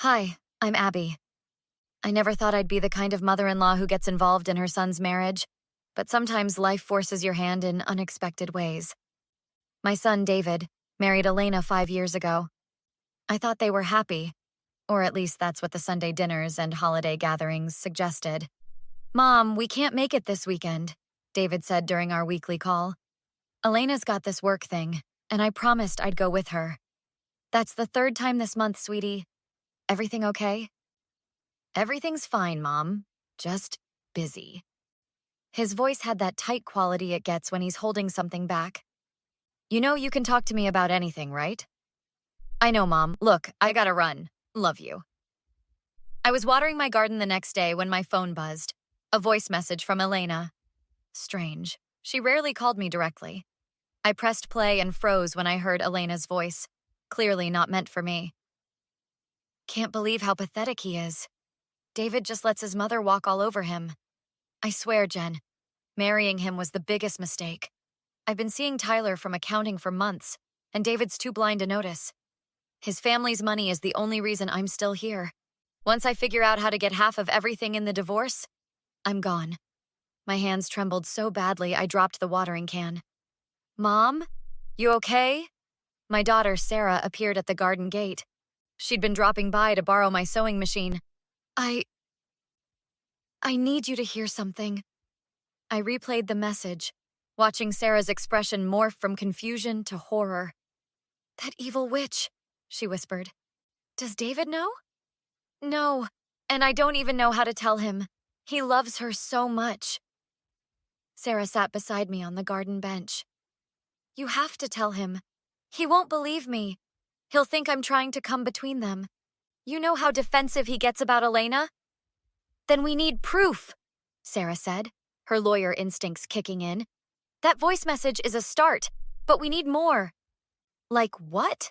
Hi, I'm Abby. I never thought I'd be the kind of mother-in-law who gets involved in her son's marriage, but sometimes life forces your hand in unexpected ways. My son, David, married Elena 5 years ago. I thought they were happy, or at least that's what the Sunday dinners and holiday gatherings suggested. Mom, we can't make it this weekend, David said during our weekly call. Elena's got this work thing, and I promised I'd go with her. That's the third time this month, sweetie. Everything okay? Everything's fine, Mom. Just busy. His voice had that tight quality it gets when he's holding something back. You know you can talk to me about anything, right? I know, Mom. Look, I gotta run. Love you. I was watering my garden the next day when my phone buzzed. A voice message from Elena. Strange. She rarely called me directly. I pressed play and froze when I heard Elena's voice. Clearly not meant for me. Can't believe how pathetic he is. David just lets his mother walk all over him. I swear, Jen, marrying him was the biggest mistake. I've been seeing Tyler from accounting for months, and David's too blind to notice. His family's money is the only reason I'm still here. Once I figure out how to get half of everything in the divorce, I'm gone. My hands trembled so badly I dropped the watering can. Mom? You okay? My daughter, Sarah, appeared at the garden gate. She'd been dropping by to borrow my sewing machine. I need you to hear something. I replayed the message, watching Sarah's expression morph from confusion to horror. That evil witch, she whispered. Does David know? No, and I don't even know how to tell him. He loves her so much. Sarah sat beside me on the garden bench. You have to tell him. He won't believe me. He'll think I'm trying to come between them. You know how defensive he gets about Elena? Then we need proof, Sarah said, her lawyer instincts kicking in. That voice message is a start, but we need more. Like what?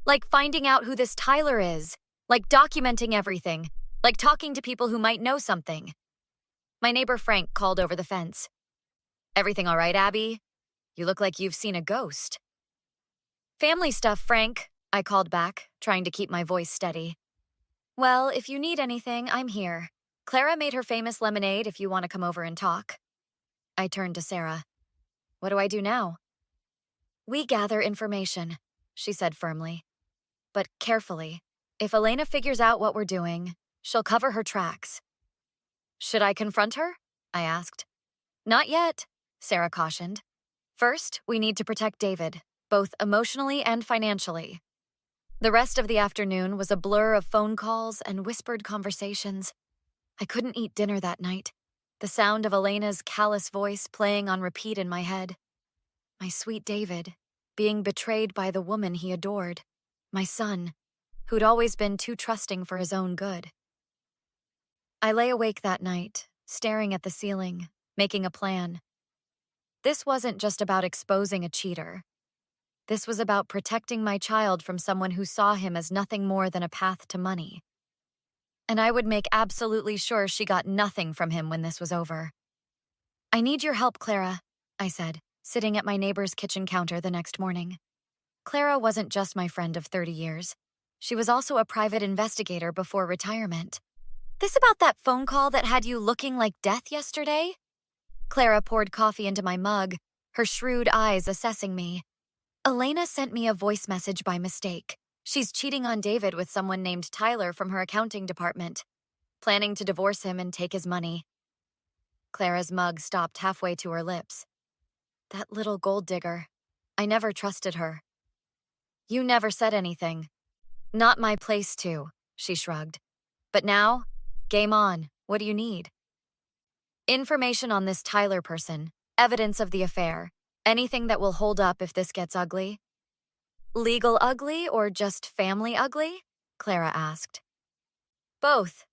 Like finding out who this Tyler is, like documenting everything, like talking to people who might know something. My neighbor Frank called over the fence. Everything all right, Abby? You look like you've seen a ghost. Family stuff, Frank, I called back, trying to keep my voice steady. Well, if you need anything, I'm here. Clara made her famous lemonade if you want to come over and talk. I turned to Sarah. What do I do now? We gather information, she said firmly. But carefully. If Elena figures out what we're doing, she'll cover her tracks. Should I confront her? I asked. Not yet, Sarah cautioned. First, we need to protect David, both emotionally and financially. The rest of the afternoon was a blur of phone calls and whispered conversations. I couldn't eat dinner that night, the sound of Elena's callous voice playing on repeat in my head. My sweet David, being betrayed by the woman he adored. My son, who'd always been too trusting for his own good. I lay awake that night, staring at the ceiling, making a plan. This wasn't just about exposing a cheater. This was about protecting my child from someone who saw him as nothing more than a path to money. And I would make absolutely sure she got nothing from him when this was over. I need your help, Clara, I said, sitting at my neighbor's kitchen counter the next morning. Clara wasn't just my friend of 30 years. She was also a private investigator before retirement. This about that phone call that had you looking like death yesterday? Clara poured coffee into my mug, her shrewd eyes assessing me. Elena sent me a voice message by mistake. She's cheating on David with someone named Tyler from her accounting department, planning to divorce him and take his money. Clara's mug stopped halfway to her lips. That little gold digger. I never trusted her. You never said anything. Not my place to, she shrugged. But now, game on. What do you need? Information on this Tyler person, evidence of the affair, anything that will hold up if this gets ugly. Legal ugly or just family ugly? Clara asked. Both.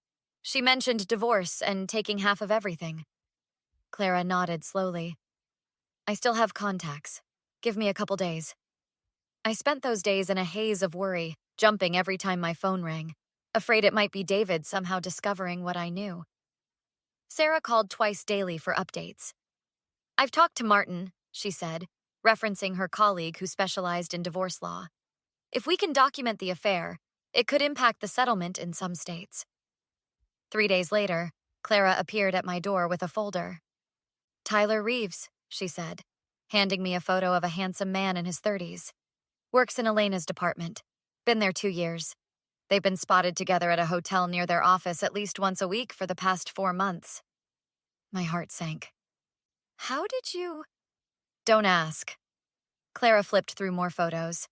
She mentioned divorce and taking half of everything. Clara nodded slowly. I still have contacts. Give me a couple days. I spent those days in a haze of worry, jumping every time my phone rang, afraid it might be David somehow discovering what I knew. Sarah called twice daily for updates. I've talked to Martin, she said, referencing her colleague who specialized in divorce law. If we can document the affair, It could impact the settlement in some states. 3 days later, Clara appeared at my door with a folder. "Tyler Reeves," she said, handing me a photo of a handsome man in his 30s. Works in Elena's department. Been there 2 years. They've been spotted together at a hotel near their office at least once a week for the past 4 months. My heart sank. "How did you—" "Don't ask." Clara flipped through more photos.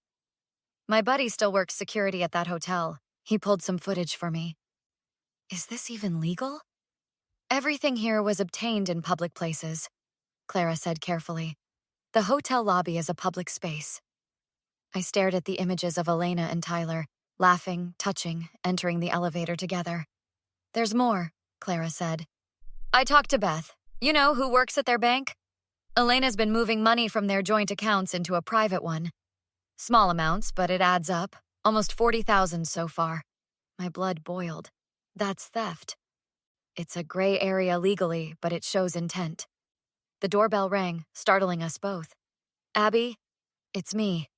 "My buddy still works security at that hotel. He pulled some footage for me." "Is this even legal?" "Everything here was obtained in public places," Clara said carefully. "The hotel lobby is a public space." I stared at the images of Elena and Tyler, laughing, touching, entering the elevator together. "There's more," Clara said. "I talked to Beth. You know, who works at their bank? Elena's been moving money from their joint accounts into a private one. Small amounts, but it adds up. Almost 40,000 so far." My blood boiled. That's theft. It's a gray area legally, but it shows intent. The doorbell rang, startling us both. "Abby, it's me."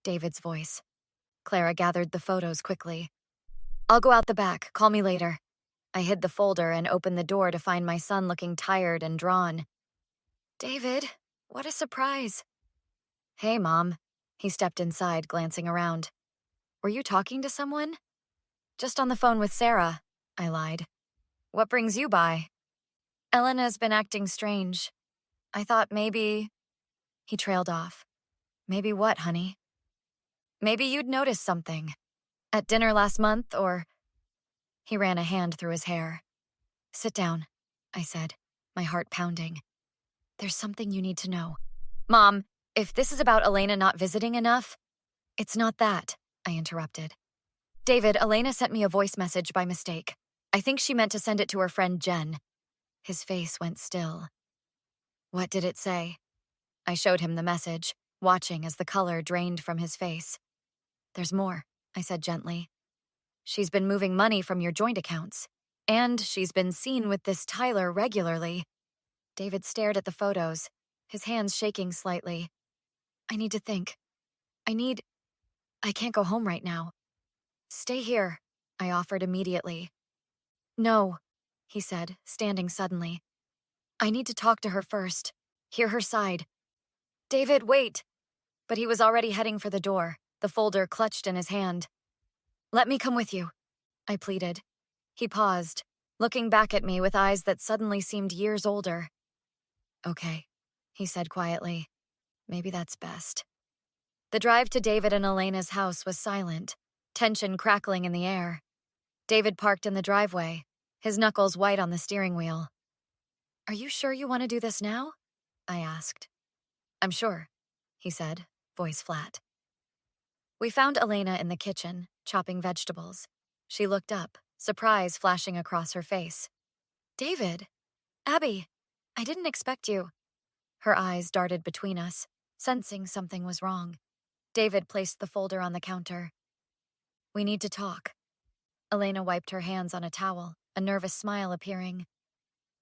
David's voice. Clara gathered the photos quickly. "I'll go out the back. Call me later." I hid the folder and opened the door to find my son looking tired and drawn. "David, what a surprise." "Hey, Mom." He stepped inside, glancing around. "Were you talking to someone?" "Just on the phone with Sarah," I lied. "What brings you by?" "Elena's been acting strange. I thought maybe—" He trailed off. "Maybe what, honey?" "Maybe you'd noticed something. At dinner last month, or—" He ran a hand through his hair. "Sit down," I said, my heart pounding. "There's something you need to know." "Mom, if this is about Elena not visiting enough—" "It's not that," I interrupted. "David, Elena sent me a voice message by mistake. I think she meant to send it to her friend Jen." His face went still. "What did it say?" I showed him the message, watching as the color drained from his face. "There's more," I said gently. "She's been moving money from your joint accounts. And she's been seen with this Tyler regularly." David stared at the photos, his hands shaking slightly. "I need to think. I can't go home right now." "Stay here," I offered immediately. "No," he said, standing suddenly. "I need to talk to her first. Hear her side." "David, wait!" But he was already heading for the door, the folder clutched in his hand. "Let me come with you," I pleaded. He paused, looking back at me with eyes that suddenly seemed years older. "Okay," he said quietly. "Maybe that's best." The drive to David and Elena's house was silent, tension crackling in the air. David parked in the driveway, his knuckles white on the steering wheel. "Are you sure you want to do this now?" I asked. "I'm sure," he said, voice flat. We found Elena in the kitchen, chopping vegetables. She looked up, surprise flashing across her face. "David! Abby! I didn't expect you." Her eyes darted between us, sensing something was wrong. David placed the folder on the counter. "We need to talk." Elena wiped her hands on a towel, a nervous smile appearing.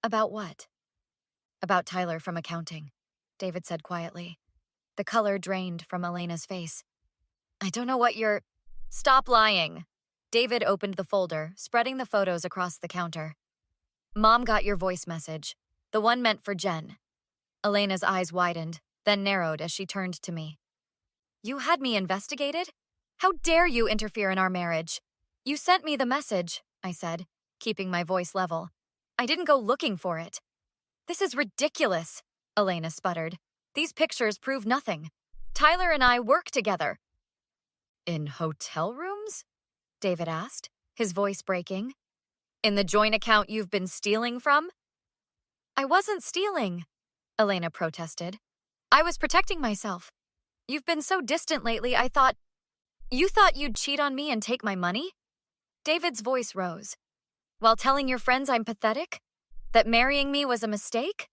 "About what?" "About Tyler from accounting," David said quietly. The color drained from Elena's face. "I don't know what you're—" "Stop lying." David opened the folder, spreading the photos across the counter. "Mom got your voice message, the one meant for Jen." Elena's eyes widened, then narrowed as she turned to me. "You had me investigated? How dare you interfere in our marriage?" "You sent me the message," I said, keeping my voice level. "I didn't go looking for it." "This is ridiculous," Elena sputtered. "These pictures prove nothing. Tyler and I work together." "In hotel rooms?" David asked, his voice breaking. "In the joint account you've been stealing from?" "I wasn't stealing," Elena protested. "I was protecting myself. You've been so distant lately, I thought—" "You thought you'd cheat on me and take my money?" David's voice rose. "While telling your friends I'm pathetic? That marrying me was a mistake?"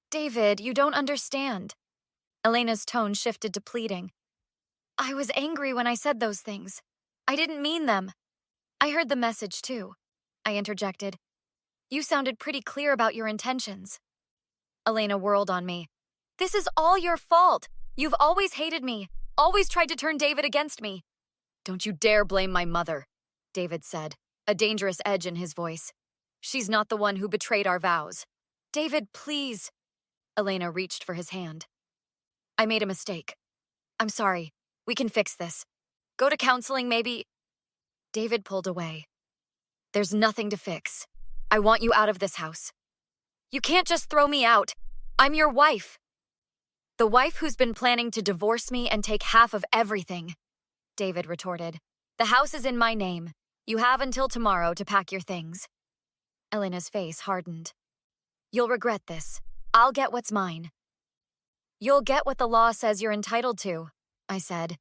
"David, you don't understand." Elena's tone shifted to pleading. "I was angry when I said those things. I didn't mean them." "I heard the message too," I interjected. "You sounded pretty clear about your intentions." Elena whirled on me. "This is all your fault. You've always hated me, always tried to turn David against me." Don't you dare blame my mother, David said, a dangerous edge in his voice. She's not the one who betrayed our vows. David, please. Elena reached for his hand. I made a mistake. I'm sorry. We can fix this. Go to counseling, maybe. David pulled away. There's nothing to fix. I want you out of this house. You can't just throw me out. I'm your wife. The wife who's been planning to divorce me and take half of everything, David retorted. The house is in my name. You have until tomorrow to pack your things. Elena's face hardened. You'll regret this. I'll get what's mine. You'll get what the law says you're entitled to, I said,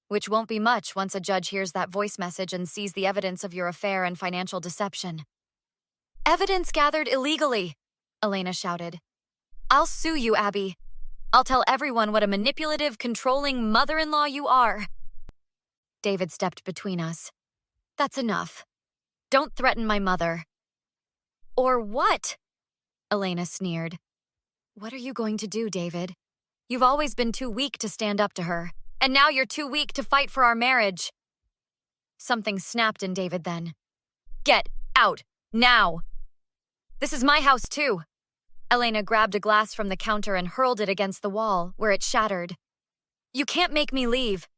which won't be much once a judge hears that voice message and sees the evidence of your affair and financial deception. Evidence gathered illegally, Elena shouted. I'll sue you, Abby. I'll tell everyone what a manipulative, controlling mother-in-law you are. David stepped between us. That's enough. Don't threaten my mother. Or what? Elena sneered. What are you going to do, David? You've always been too weak to stand up to her, and now you're too weak to fight for our marriage. Something snapped in David then. Get out, now! This is my house, too. Elena grabbed a glass from the counter and hurled it against the wall, where it shattered. You can't make me leave.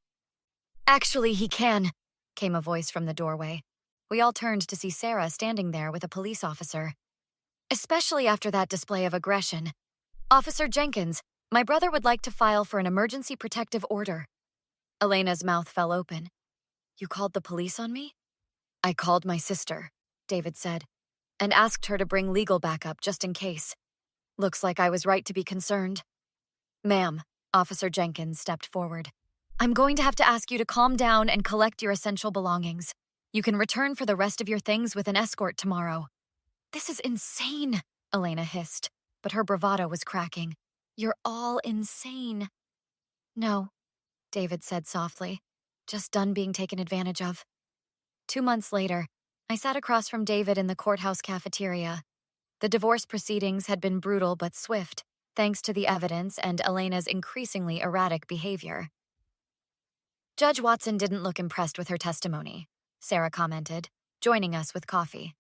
Actually, he can, came a voice from the doorway. We all turned to see Sarah standing there with a police officer. Especially after that display of aggression. Officer Jenkins, my brother would like to file for an emergency protective order. Elena's mouth fell open. You called the police on me? I called my sister, David said, and asked her to bring legal backup just in case. Looks like I was right to be concerned. Ma'am, Officer Jenkins stepped forward. I'm going to have to ask you to calm down and collect your essential belongings. You can return for the rest of your things with an escort tomorrow. This is insane, Elena hissed, but her bravado was cracking. You're all insane. No, David said softly, just done being taken advantage of. 2 months later, I sat across from David in the courthouse cafeteria. The divorce proceedings had been brutal but swift, thanks to the evidence and Elena's increasingly erratic behavior. Judge Watson didn't look impressed with her testimony, Sarah commented, joining us with coffee.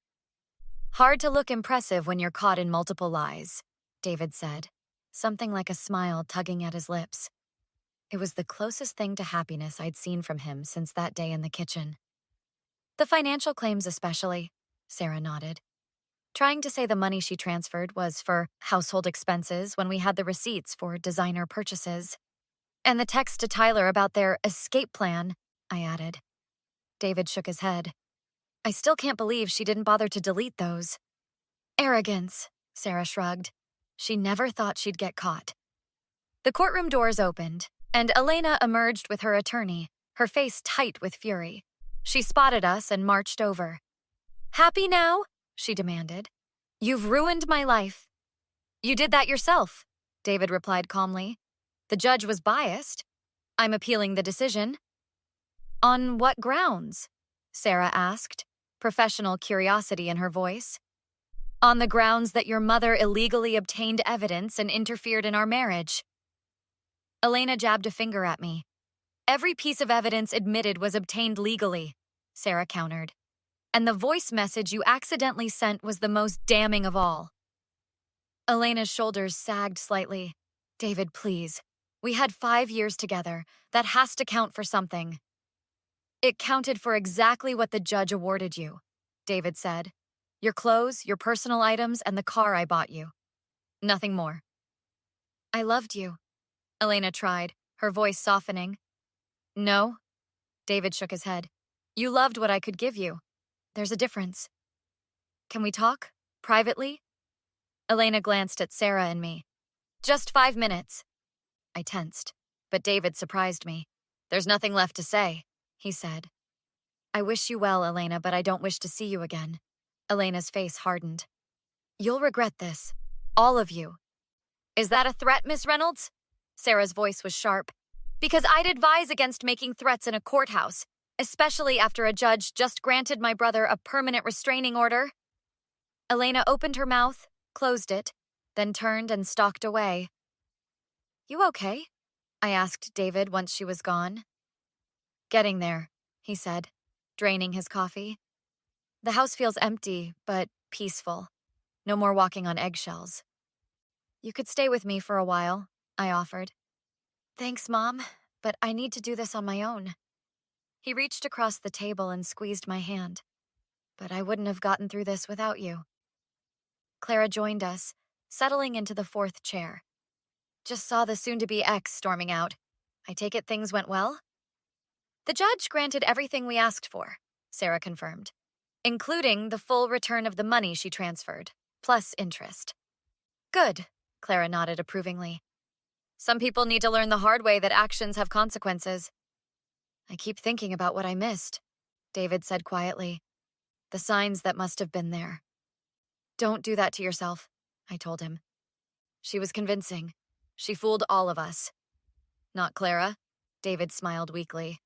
Hard to look impressive when you're caught in multiple lies, David said, something like a smile tugging at his lips. It was the closest thing to happiness I'd seen from him since that day in the kitchen. The financial claims especially, Sarah nodded, trying to say the money she transferred was for household expenses when we had the receipts for designer purchases. And the text to Tyler about their escape plan, I added. David shook his head. I still can't believe she didn't bother to delete those. Arrogance, Sarah shrugged. She never thought she'd get caught. The courtroom doors opened, and Elena emerged with her attorney, her face tight with fury. She spotted us and marched over. Happy now? She demanded. You've ruined my life. You did that yourself, David replied calmly. The judge was biased. I'm appealing the decision. On what grounds? Sarah asked, professional curiosity in her voice. On the grounds that your mother illegally obtained evidence and interfered in our marriage. Elena jabbed a finger at me. Every piece of evidence admitted was obtained legally, Sarah countered. And the voice message you accidentally sent was the most damning of all. Elena's shoulders sagged slightly. David, please. We had 5 years together. That has to count for something. It counted for exactly what the judge awarded you, David said. Your clothes, your personal items, and the car I bought you. Nothing more. I loved you, Elena tried, her voice softening. No, David shook his head. You loved what I could give you. There's a difference. Can we talk? Privately? Elena glanced at Sarah and me. Just 5 minutes. I tensed, but David surprised me. There's nothing left to say, he said. I wish you well, Elena, but I don't wish to see you again. Elena's face hardened. You'll regret this. All of you. Is that a threat, Miss Reynolds? Sarah's voice was sharp. Because I'd advise against making threats in a courthouse, especially after a judge just granted my brother a permanent restraining order. Elena opened her mouth, closed it, then turned and stalked away. You okay? I asked David once she was gone. Getting there, he said, draining his coffee. The house feels empty, but peaceful. No more walking on eggshells. You could stay with me for a while, I offered. Thanks, Mom, but I need to do this on my own. He reached across the table and squeezed my hand. But I wouldn't have gotten through this without you. Clara joined us, settling into the fourth chair. Just saw the soon-to-be ex storming out. I take it things went well? The judge granted everything we asked for, Sarah confirmed, including the full return of the money she transferred, plus interest. Good, Clara nodded approvingly. Some people need to learn the hard way that actions have consequences. I keep thinking about what I missed, David said quietly. The signs that must have been there. Don't do that to yourself, I told him. She was convincing. She fooled all of us. Not Clara, David smiled weakly.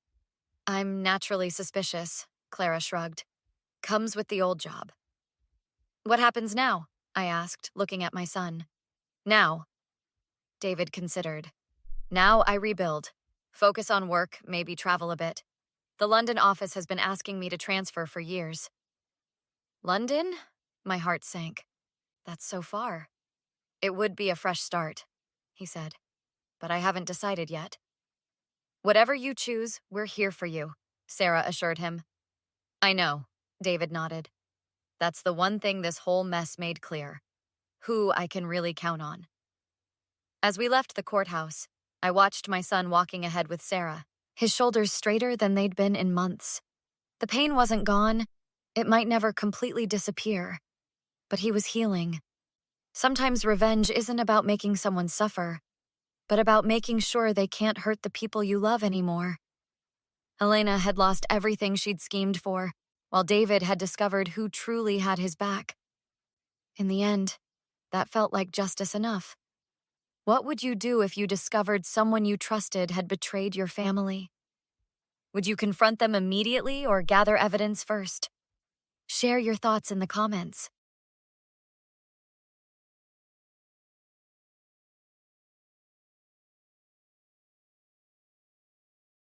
I'm naturally suspicious, Clara shrugged. Comes with the old job. What happens now? I asked, looking at my son. Now. David considered. Now I rebuild. Focus on work, maybe travel a bit. The London office has been asking me to transfer for years. London? My heart sank. That's so far. It would be a fresh start, he said. But I haven't decided yet. Whatever you choose, we're here for you, Sarah assured him. I know, David nodded. That's the one thing this whole mess made clear. Who I can really count on. As we left the courthouse, I watched my son walking ahead with Sarah, his shoulders straighter than they'd been in months. The pain wasn't gone. It might never completely disappear. But he was healing. Sometimes revenge isn't about making someone suffer, but about making sure they can't hurt the people you love anymore. Elena had lost everything she'd schemed for, while David had discovered who truly had his back. In the end, that felt like justice enough. What would you do if you discovered someone you trusted had betrayed your family? Would you confront them immediately or gather evidence first? Share your thoughts in the comments.